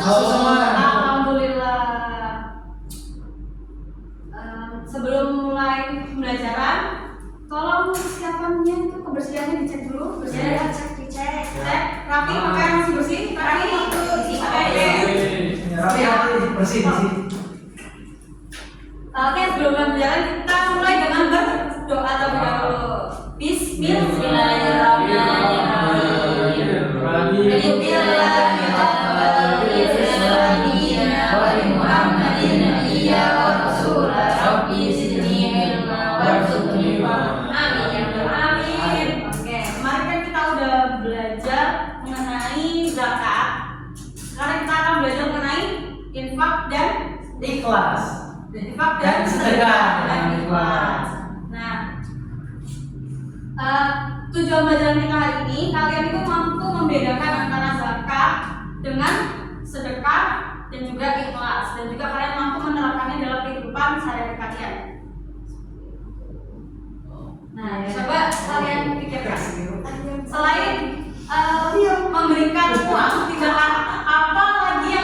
Alhamdulillah. Sebelum mulai pembelajaran, tolong persiapannya itu kebersihannya dicek dulu. Bersihnya dicek. Rapi, pakaian masih bersih. Rapi itu bersih. Oke, sebelum pembelajaran kita mulai dengan berdoa terlebih dahulu. Amin. Oke, kemarin kan kita udah belajar mengenai zakat. Sekarang kita akan belajar mengenai infak dan Ikhlas. Infak Dan sedekah. Nah, tujuan pelajaran kita hari ini, kalian itu mampu membedakan antara zakat dengan sedekah dan juga ikhlas, dan juga kalian mampu menerapkannya dalam kehidupan sehari-hari kalian. Nah, coba kalian pikirkan, selain memberikan uang, tidak apa lagi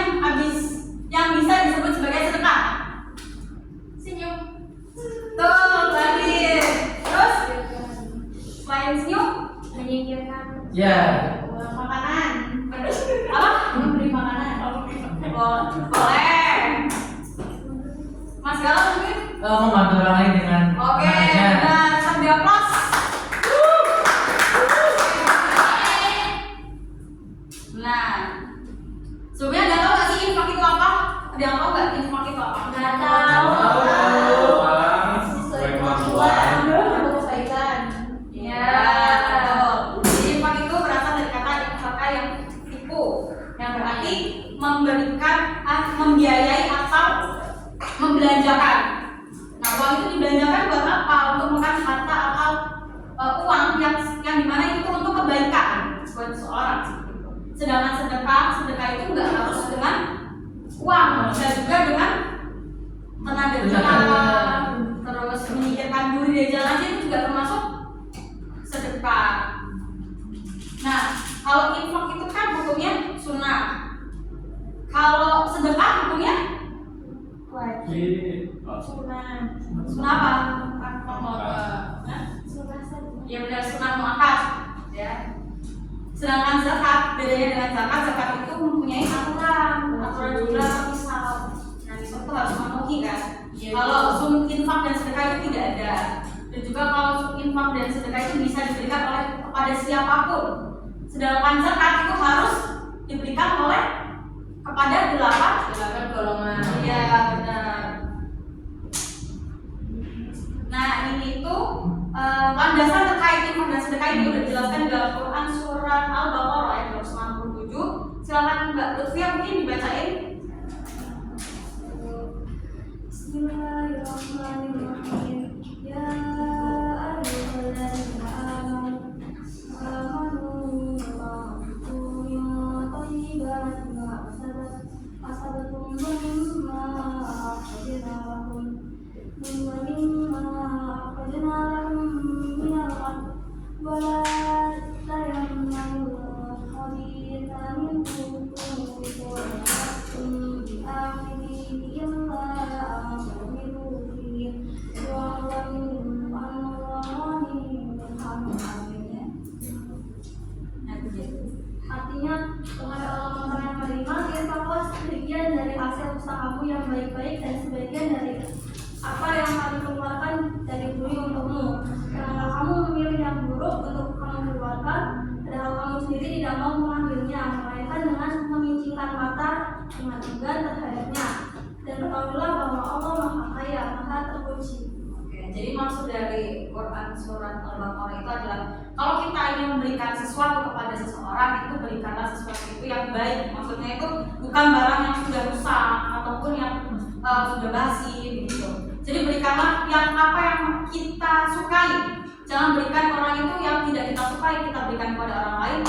yang bisa disebut sebagai sedekah? Senyum. Tuh, lagi. Terus selain senyum, menyingkirkan makanan. Apa? Memberi makanan. Boleh. Mas Galang mungkin? Membantu orang lain dengan Oke, benar. Sambil aplaus. Nah, sebelumnya ada tahu nggak sih infak itu apa? Ada yang tahu nggak infak itu apa? Nggak tahu. Ya, betul. Jadi infak itu berasal dari kata infaka yang tipu, yang berarti memberikan, membiayai atau membelanjakan. Nah, uang itu dibelanjakan buat apa? Untuk makan harta atau uang yang dimana itu untuk kebaikan buat seseorang. Sedangkan sedekah itu nggak harus dengan uang, bisa juga dengan tenaga kita, terus menyingkirkan duri dari jalan aja itu juga termasuk sedekah. Nah, kalau infak itu kan hukumnya sunnah. Kalau sedekah hukumnya wajib. Sunnah apa? Ya benar, sunnah muakkad. Ya. Sedangkan zakat, bedanya dengan zakat itu mempunyai aturan jumlah misal. Nah, misal itu harus memenuhi kan. Kalau infak dan sedekah itu tidak ada. Dan juga kalau infak dan sedekah itu bisa diberikan oleh kepada siapapun. Sedangkan zakat itu harus diberikan oleh kepada 8 golongan. Iya, benar. Nah, ini tuh landasan terkait infak dan sedekah ini udah dijelaskan dalam Quran surat Al-Baqarah ayat 267. Silakan Mbak Lutfia mungkin dibacain. Bismillahirrahmanirrahim. Ya ayyuhalladzina amanu min thayyibatin ma asabatum mimma akhadna lakum mimma akhadna lakum min al-ard wala tayammamul khabitha minhu tunfiqun bi akhirihi illa amilu fihi wa alamu annallahi muhammadin. Artinya, wahai orang-orang yang beriman, infaklah sebagian dari hasil usahamu yang baik-baik dan sebagian dari apa yang kami keluarkan dari bumi untukmu. Janganlah kamu memilih yang buruk untuk kamu keluarkan, padahal kamu sendiri tidak mau mengambilnya, melainkan dengan memincingkan mata dengan enggan terhadapnya. Dan ketahuilah bahwa Allah Maha Kaya, Maha Terpuji. Jadi maksud dari Quran surat Al-Baqarah itu adalah kalau kita ingin memberikan sesuatu kepada seseorang, itu berikanlah sesuatu itu yang baik. Maksudnya itu bukan barang yang sudah rusak ataupun yang sudah basi begitu. Jadi berikanlah yang apa yang kita sukai. Jangan berikan orang itu yang tidak kita sukai, kita berikan kepada orang lain.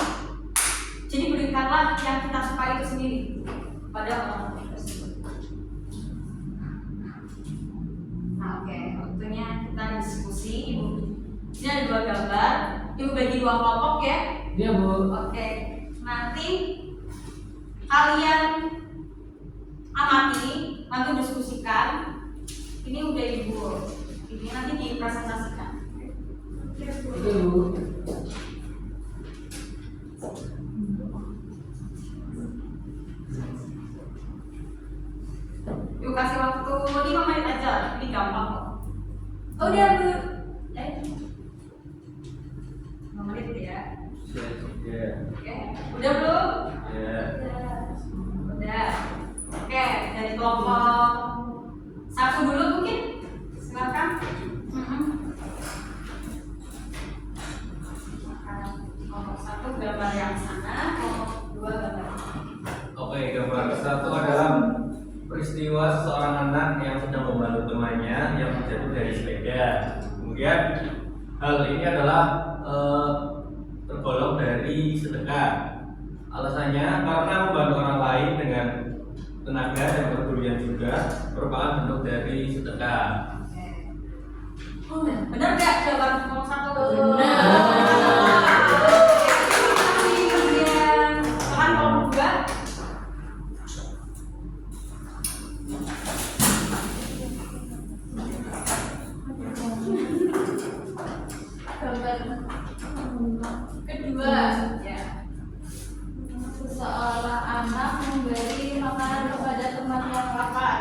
Jadi berikanlah yang kita sukai itu sendiri pada orang tersebut. Nah, oke, waktunya kita diskusi. Ibu, ini ada 2 gambar. Ibu bagi 2 kelompok ya. Iya, Bu. Oke, nanti kalian gampang kok. Oh dia Bu. 5 menit ya. Ya. Oke, udah belum? Ya. Udah. Oke, dari kelompok 1 dulu mungkin. Silakan. Kelompok 1 gambar yang sana, kelompok 2 gambar yang sana. Oke, gambar satu adalah peristiwa seorang anak yang sedang membantu temannya yang terjatuh dari sepeda. Kemudian hal ini adalah tergolong dari sedekah. Alasannya karena membantu orang lain dengan tenaga dan kepedulian juga merupakan bentuk dari sedekah. Benar nggak jawaban kelompok 1? Benar. Kemudian kan kelompok 2. Gambar Kedua, ya. seseorang anak memberi makanan kepada teman yang lapar.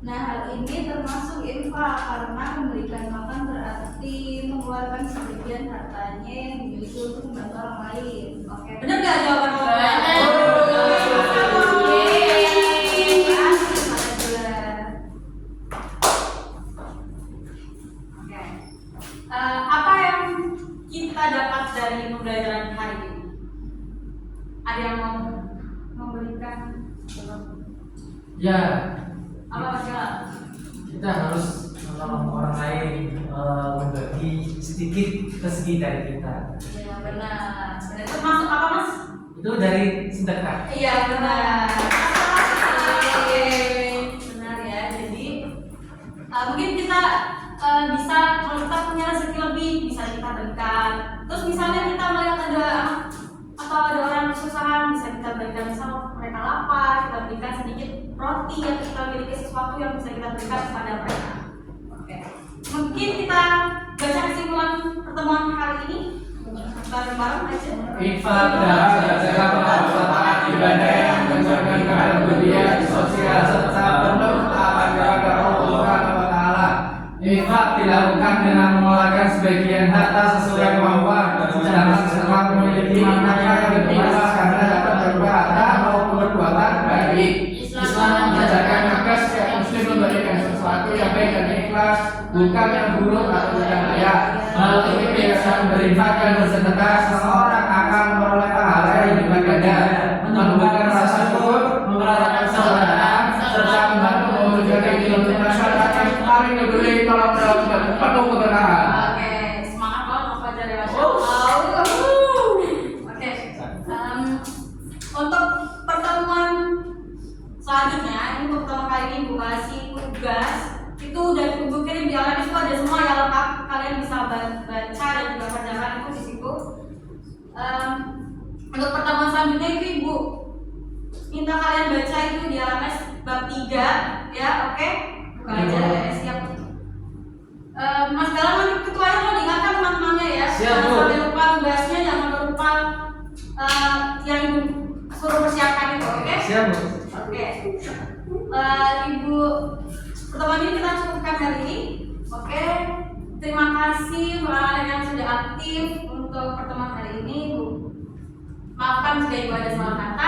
Nah, hal ini termasuk infak karena memberikan makan berarti mengeluarkan sebagian hartanya yang dimiliki untuk membantu orang lain. Oke, benar nggak jawaban kelompok 2? Oke. Apa yang kita dapat dari pembelajaran hari ini? Ada yang mau memberikan? Ya, Apa Mas Galang? kita harus menolong orang lain, berbagi sedikit rezeki dari kita. Ya benar. Benar. Itu masuk apa Mas? Itu dari sedekah. Iya benar. Oke, benar ya. Jadi mungkin kita bisa kalau kita punya rezeki lebih bisa kita berikan. Terus misalnya kita melihat ada atau ada orang kesusahan bisa kita berikan, misal mereka lapar kita berikan sedikit roti yang kita miliki, sesuatu yang bisa kita berikan kepada mereka. Oke. Mungkin kita baca kesimpulan pertemuan hari ini bareng-bareng aja. Infak dalam segala perbuatan ibadah yang menunjukkan kepedulian sosial serta bermanfaat kepada Allah Subhanahu wa Ta'ala. Infak dilakukan dengan mengeluarkan sebagian harta sesuai kemampuan, sedangkan setelah memiliki manfaat yang bermanfaat karena dapat berupa harta maupun perbuatan baik. Islam mengajarkan agar setiap muslim memberikan sesuatu yang baik dan ikhlas, bukan yang buruk atau tidak layak. Hal ini biasa berinfak dan bersedekah, seseorang akan memperoleh pahala yang berlipat ganda, menumbuhkan rasa syukur, memerankan saudara, serta membantu mewujudkan ideologi masyarakat yang paling peduli tolong jawab dan penuh keberkahan. Oke, semangat banget Mas Fajar ya Mas. Oke, untuk pertemuan selanjutnya, ini untuk pertemuan kali ini Bu kasih tugas itu udah Ibu kirim di LMS itu ada semua yang lengkap, kalian bisa baca dan juga kerjakan itu di situ. Untuk pertemuan selanjutnya itu Ibu minta kalian baca itu di LMS bab 3 ya, oke? Buka aja ya, siap. Mas Galang nanti ketuanya kalau diingatkan teman-temannya ya. Siap, Jangan Bu. sampai lupa tugasnya, jangan lupa yang Ibu suruh persiapkan itu, oke? Siap, Bu. Oke. Ibu, pertemuan ini kita cukupkan hari ini. Oke. Terima kasih para yang sudah aktif untuk pertemuan hari ini, Bu. Maafkan jika Ibu ada salah kata.